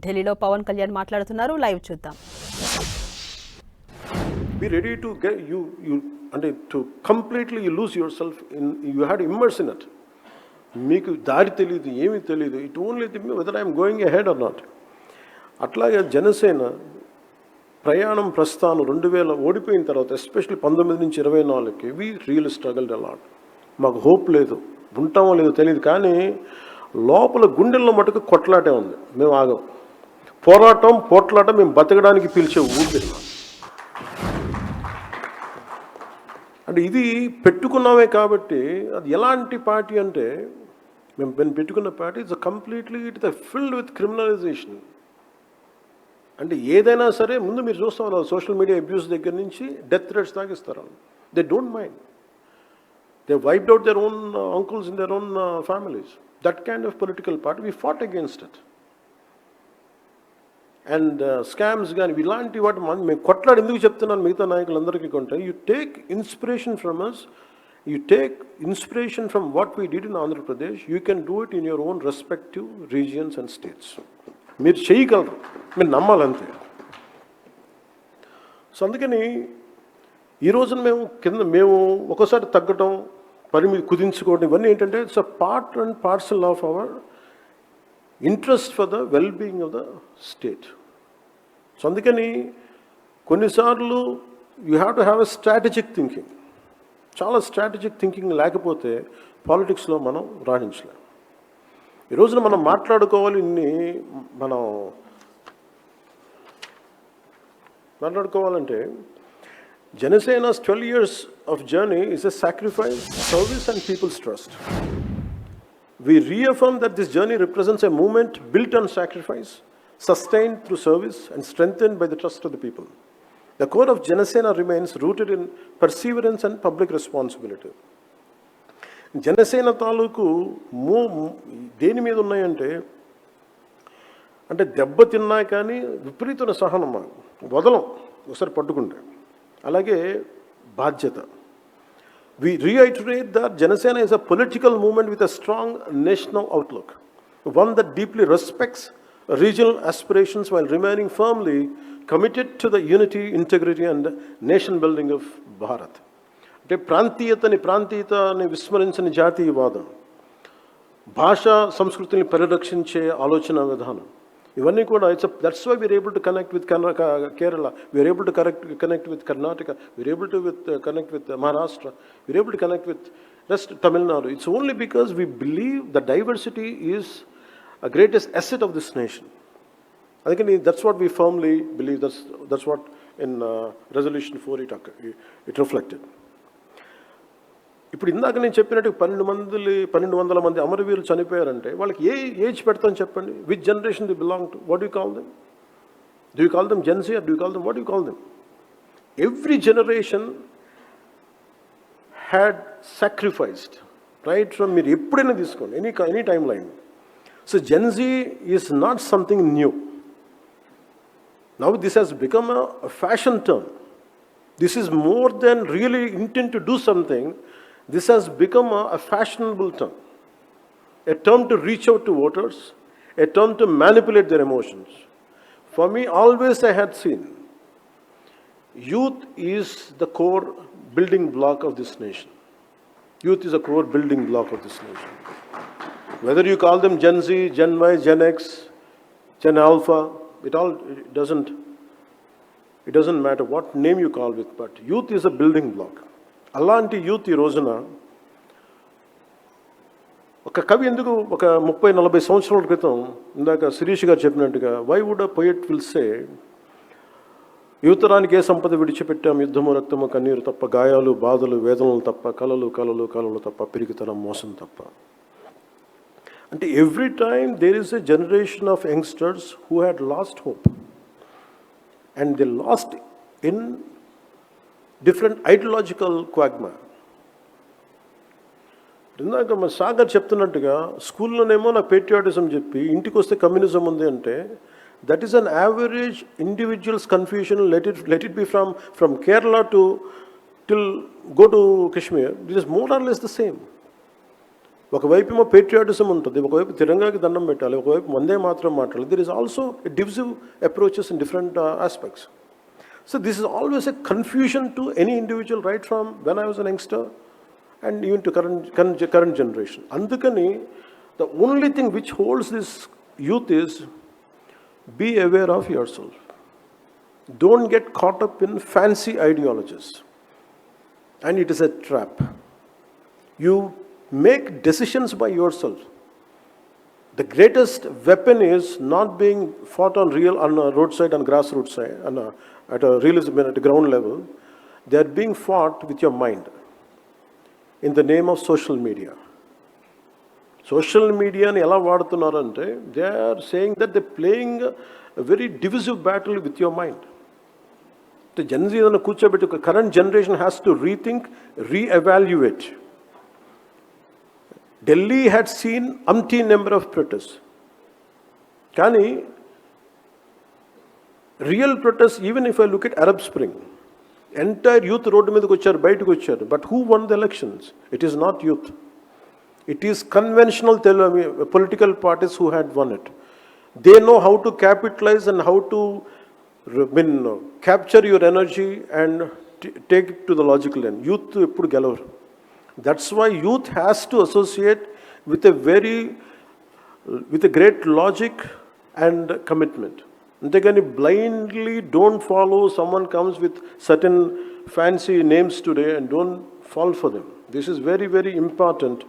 ఢిల్లీలో పవన్ కళ్యాణ్ మాట్లాడుతున్నారు. లైవ్ చూద్దాం. Be ready to get you and to completely you lose yourself in, you had to immerse in it. మీకు దారి తెలియదు, ఏమీ తెలియదు. It only whether I'm going ahead or not. అట్లాగే జనసేన ప్రయాణం ప్రస్థానం 2000 ఓడిపోయిన తర్వాత, ఎస్పెషల్లీ 19 నుంచి 24కి వి రియల్ స్ట్రగల్డ్ అలాట్. మాకు హోప్ లేదు, ఉంటామో లేదో తెలియదు, కానీ లోపల గుండెల్లో మటుకు కొట్లాటే ఉంది. మేము ఆగం. పోట్లాట మేము బతకడానికి పిలిచే ఊపిరి. అంటే ఇది పెట్టుకున్నామే కాబట్టి, అది ఎలాంటి పార్టీ అంటే, మేము పెట్టుకున్న party it's completely it filled with criminalisation. అంటే ఏదైనా సరే ముందు మీరు చూస్తూ ఉన్నారు, సోషల్ మీడియా అబ్యూస్ దగ్గర నుంచి డెత్ థ్రెట్స్ తాగిస్తారు. They don't mind. They wiped out their own uncles in their own families. That kind of political party, we fought against it. And scams కానీ ఇలాంటి వాటి మేము కొట్లాడి ఎందుకు చెప్తున్నాను మిగతా నాయకులందరికీ కొంటే, you take inspiration from us, you take inspiration from what we did in Andhra Pradesh, you can do it in your own respective regions and states. మీరు చేయగలరు, మీరు నమ్మాలంతే. సో అందుకని ఈ రోజున మేము ఒకసారి తగ్గటం, పరిమితి కుదించుకోవడం, ఇవన్నీ ఏంటంటే it's a part and parcel of our interest for the well being of the state. So అందుకని కొన్నిసార్లు you have to have a strategic thinking. చాలా స్ట్రాటజిక్ థింకింగ్ లేకపోతే పాలిటిక్స్లో మనం రాణించలేం. ఈ రోజున మనం మాట్లాడుకోవాలి, మనం మాట్లాడుకోవాలంటే జనసేన's 12 years of journey is a sacrifice, service and people's trust. We reaffirm that this journey represents a movement built on sacrifice, sustained through service and strengthened by the trust of the people. The core of Janasena remains rooted in perseverance and public responsibility. Janasena తాలూకు దేని మీద ఉన్నాయంటే, అంటే దెబ్బతిన్నా కానీ విపరీతమైన సహనం, వదలం ఒకసారి పట్టుకుంటే. అలాగే బాధ్యత. We reiterate that Janasena is a political movement with a strong national outlook, one that deeply respects regional aspirations while remaining firmly committed to the unity, integrity and nation building of Bharat. అంటే ప్రాంతీయతని విస్మరించని జాతీయవాదం, భాషా సంస్కృతిని పరిరక్షించే ఆలోచన విధానం, ఇవన్నీ కూడా that's why we are able to connect with Kerala, we are able to connect with Karnataka, we are able to connect with Maharashtra, we are able to connect with rest Tamil Nadu. It's only because we believe the diversity is a greatest asset of this nation. అందుకని that's what we firmly believe, that's what in resolution 4 it reflected. ఇప్పుడు ఇందాక నేను చెప్పినట్టు 1200 మంది అమరవీరులు చనిపోయారంటే వాళ్ళకి ఏ age పెడతాను చెప్పండి? Which generation they belong to? What you call them? Do you call them Gen Z or do you call them what you call them? Every generation had sacrificed right from, మీరు ఎప్పుడైనా తీసుకోండి, any timeline. So Gen Z is not something new. Now this has become a fashion term. This is more than really intent to do something. This has become a fashionable term, a term to reach out to voters, a term to manipulate their emotions. For me, always I had seen youth is the core building block of this nation. Youth is a core building block of this nation. Whether you call them Gen Z, Gen Y, Gen X, Gen Alpha, it doesn't matter what name you call it, but youth is a building block. అలాంటి youth ఈ రోజున ఒక కవి ఎందుకు ఒక 30-40 సంవత్సరాల క్రితం ఇందాక శిరీష్ గారు చెప్పినట్టుగా, why would a poet will say, యువతరానికి ఏ సంపద విడిచిపెట్టాం, యుద్ధము రక్తము కన్నీరు తప్ప, గాయాలు బాధలు వేదనలు తప్ప, కలలు తప్ప, పిరికితనం మోసం తప్ప. అంటే every time there is a generation of youngsters who had lost hope and they lost in different ideological quagmire. ఇందాక మన సాగర్ చెప్తున్నట్టుగా, స్కూల్లోనేమో నాకు పేట్రియాటిజం చెప్పి ఇంటికి వస్తే కమ్యూనిజం ఉంది అంటే, that is an average individuals confusion. Let it be from Kerala to till go to Kashmir, it is more or less the same. ఒకవైపు ఏమో పేట్రియాటిజం ఉంటుంది, ఒకవైపు తిరంగాకి దండం పెట్టాలి, ఒకవైపు వందే మాత్రం మాట్లాడాలి. There is also divisive approaches in different aspects. So this is always a confusion to any individual right from when I was an youngster and even to current generation. అందుకని the only thing which holds this youth is be aware of yourself. Don't get caught up in fancy ideologies. And it is a trap. You make decisions by yourself. The greatest weapon is not being fought on a roadside and grassroots side, at a realism, at a ground level. They are being fought with your mind in the name of social media. Social మీడియాని ఎలా వాడుతున్నారంటే they are saying that they playing very divisive battle with your mind. అంటే gen Z ఏదైనా కూర్చోబెట్టి current generation has to rethink, reevaluate. Delhi had seen any number of protest, కానీ real protest, even if I look at Arab Spring, entire youth road మీదకి వచ్చారు, బయటకు వచ్చారు. But who won the elections? It is not youth. It is conventional political parties who had won it. They know how to capitalize and how to capture your energy and take it to the logical end. Youth eppudu gelavar. That's why youth has to associate with a great logic and commitment. Antegani blindly don't follow someone comes with certain fancy names today and don't fall for them. This is very, very important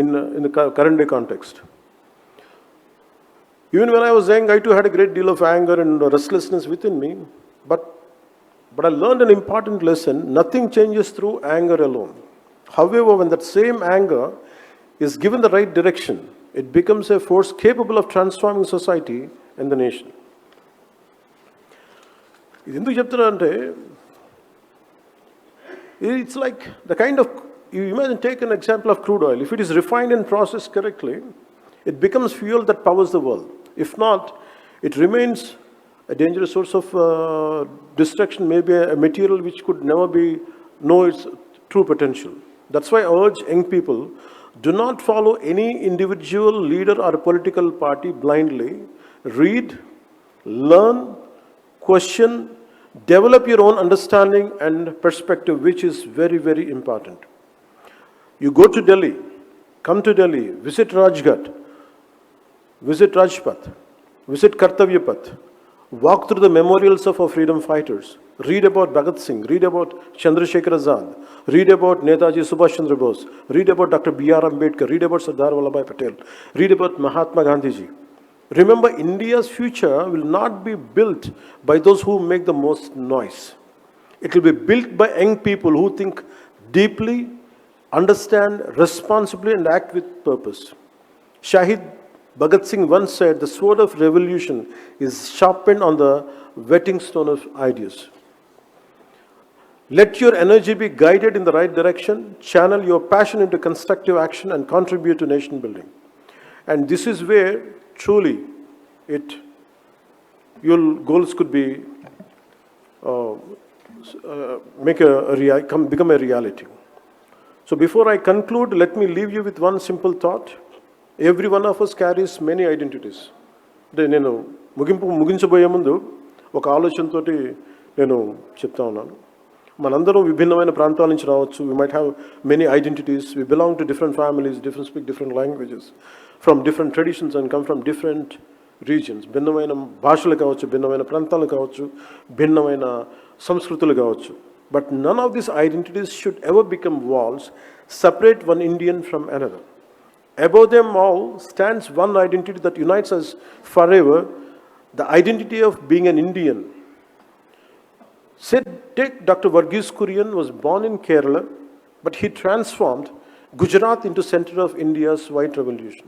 in the current day context. Even when I was young, I too had a great deal of anger and restlessness within me. But I learned an important lesson. Nothing changes through anger alone. However, when that same anger is given the right direction, it becomes a force capable of transforming society and the nation. ఇది ఎందుకు చెప్తున్నా అంటే, it's like the kind of, you imagine, take an example of crude oil. If it is refined and processed correctly, it becomes fuel that powers the world. If not, it remains a dangerous source of destruction, maybe a material which could never know its true potential. That's why I urge young people, do not follow any individual leader or political party blindly. Read, learn, question, develop your own understanding and perspective, which is very, very important. You go to Delhi, come to Delhi, visit Rajghat, visit Rajpath, visit Kartavya Path, walk through the memorials of our freedom fighters, read about Bhagat Singh, read about Chandrasekhar Azad, read about Netaji Subhash Chandra Bose, read about Dr. B.R. Ambedkar, read about Sardar Vallabhbhai Patel, read about Mahatma Gandhi ji. Remember, India's future will not be built by those who make the most noise. It will be built by young people who think deeply, understand responsibly, and act with purpose. Shahid Bhagat Singh once said, the sword of revolution is sharpened on the whetting stone of ideas. Let your energy be guided in the right direction, channel your passion into constructive action, and contribute to nation building. And this is where truly your goals could be become a reality. So before I conclude, let me leave you with one simple thought. Every one of us carries many identities. అంటే నేను ముగించబోయే ముందు ఒక ఆలోచనతోటి నేను చెప్తా ఉన్నాను. మనందరం విభిన్నమైన ప్రాంతాల నుంచి రావచ్చు. We might have many identities. We belong to different families, speak different languages, from different traditions and come from different regions. భిన్నమైన భాషలు కావచ్చు, భిన్నమైన ప్రాంతాలు కావచ్చు, భిన్నమైన సంస్కృతులు కావచ్చు. But none of these identities should ever become walls, separate one Indian from another. Above them all stands one identity that unites us forever, the identity of being an Indian. Take Dr. Varghese Kurian was born in Kerala, but he transformed Gujarat into center of India's white revolution.